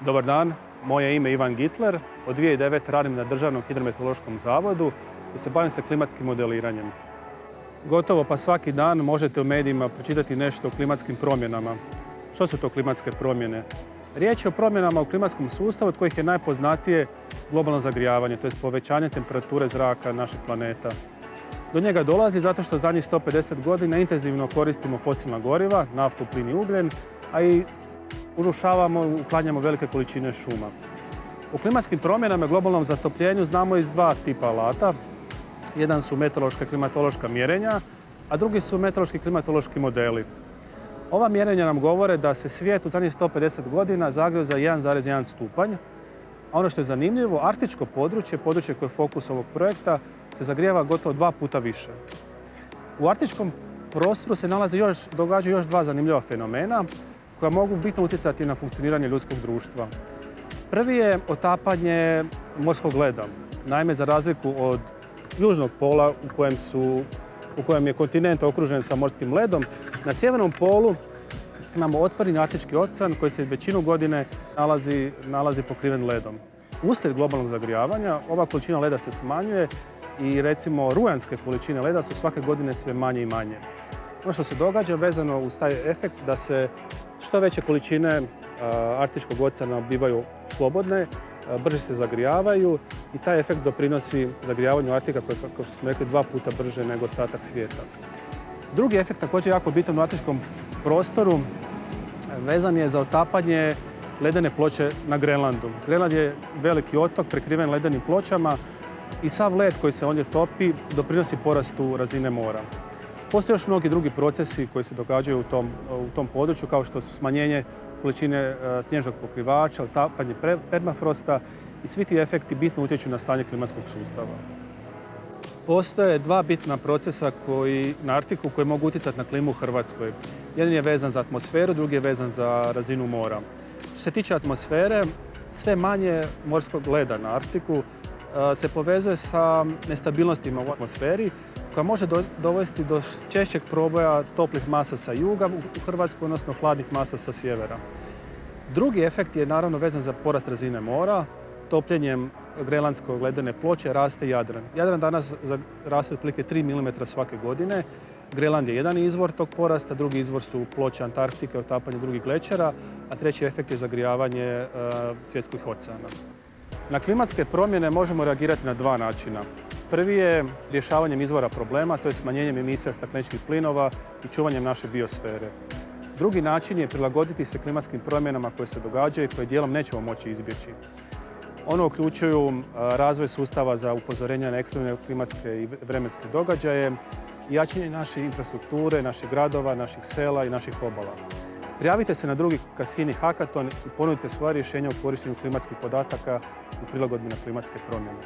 Dobar dan, moje ime je Ivan Gitler. Od 2009. radim na Državnom hidrometeorološkom zavodu i se bavim sa klimatskim modeliranjem. Gotovo pa svaki dan možete u medijima pročitati nešto o klimatskim promjenama. Što su to klimatske promjene? Riječ je o promjenama u klimatskom sustavu od kojih je najpoznatije globalno zagrijavanje, to je povećanje temperature zraka našeg planeta. Do njega dolazi zato što zadnjih 150 godina intenzivno koristimo fosilna goriva, naftu, plin i ugljen, a i urušavamo i uklanjamo velike količine šuma. U klimatskim promjenama i globalnom zatopljenju znamo iz dva tipa alata. Jedan su meteorološka i klimatološka mjerenja, a drugi su meteorološki i klimatološki modeli. Ova mjerenja nam govore da se svijet u zadnjih 150 godina zagrijao za 1,1 stupanj. A ono što je zanimljivo, arktičko područje koje je fokus ovog projekta, se zagrijava gotovo 2 puta više. U arktičkom prostoru se događaju još dva zanimljiva fenomena koja mogu bitno utjecati na funkcioniranje ljudskog društva. Prvi je otapanje morskog leda. Naime, za razliku od južnog pola u kojem je kontinent okružen sa morskim ledom, na sjevernom polu imamo otvoreni Arktički ocean koji se većinu godine nalazi pokriven ledom. Uslijed globalnog zagrijavanja ova količina leda se smanjuje i recimo rujanske količine leda su svake godine sve manje i manje. Ono što se događa vezano uz taj efekt da se što veće količine Arktičkog oceana bivaju slobodne, brže se zagrijavaju i taj efekt doprinosi zagrijavanju Arktika koji je, kao što smo rekli, 2 puta brže nego ostatak svijeta. Drugi efekt također jako bitan u arktičkom prostoru vezan je za otapanje ledene ploče na Grenlandu. Grenland je veliki otok prekriven ledenim pločama i sav led koji se ondje topi doprinosi porastu razine mora. Postoje još mnogi drugi procesi koji se događaju u tom području, kao što su smanjenje količine snježnog pokrivača, otapanje permafrosta i svi ti efekti bitno utječu na stanje klimatskog sustava. Postoje dva bitna procesa na Arktiku koji mogu utjecati na klimu u Hrvatskoj. Jedan je vezan za atmosferu, drugi je vezan za razinu mora. Što se tiče atmosfere, sve manje morskog leda na Arktiku se povezuje sa nestabilnostima u atmosferi koja može dovesti do češćeg proboja toplih masa sa juga u Hrvatskoj, odnosno hladnih masa sa sjevera. Drugi efekt je naravno vezan za porast razine mora. Topljenjem grenlandskog ledene ploče raste Jadran. Jadran danas raste otprilike 3 mm svake godine. Grenland je jedan izvor tog porasta, drugi izvor su ploče Antarktike, otapanje drugih glečera, a treći efekt je zagrijavanje svjetskih oceana. Na klimatske promjene možemo reagirati na dva načina. Prvi je rješavanjem izvora problema, to je smanjenjem emisija stakleničkih plinova i čuvanjem naše biosfere. Drugi način je prilagoditi se klimatskim promjenama koje se događaju i koje dijelom nećemo moći izbjeći. Ono uključuju razvoj sustava za upozorenje na ekstremne klimatske i vremenske događaje, jačanje naše infrastrukture, naših gradova, naših sela i naših obala. Prijavite se na drugi Cassini Hackathon i ponudite svoje rješenja u korištenju klimatskih podataka u prilagodbi na klimatske promjene.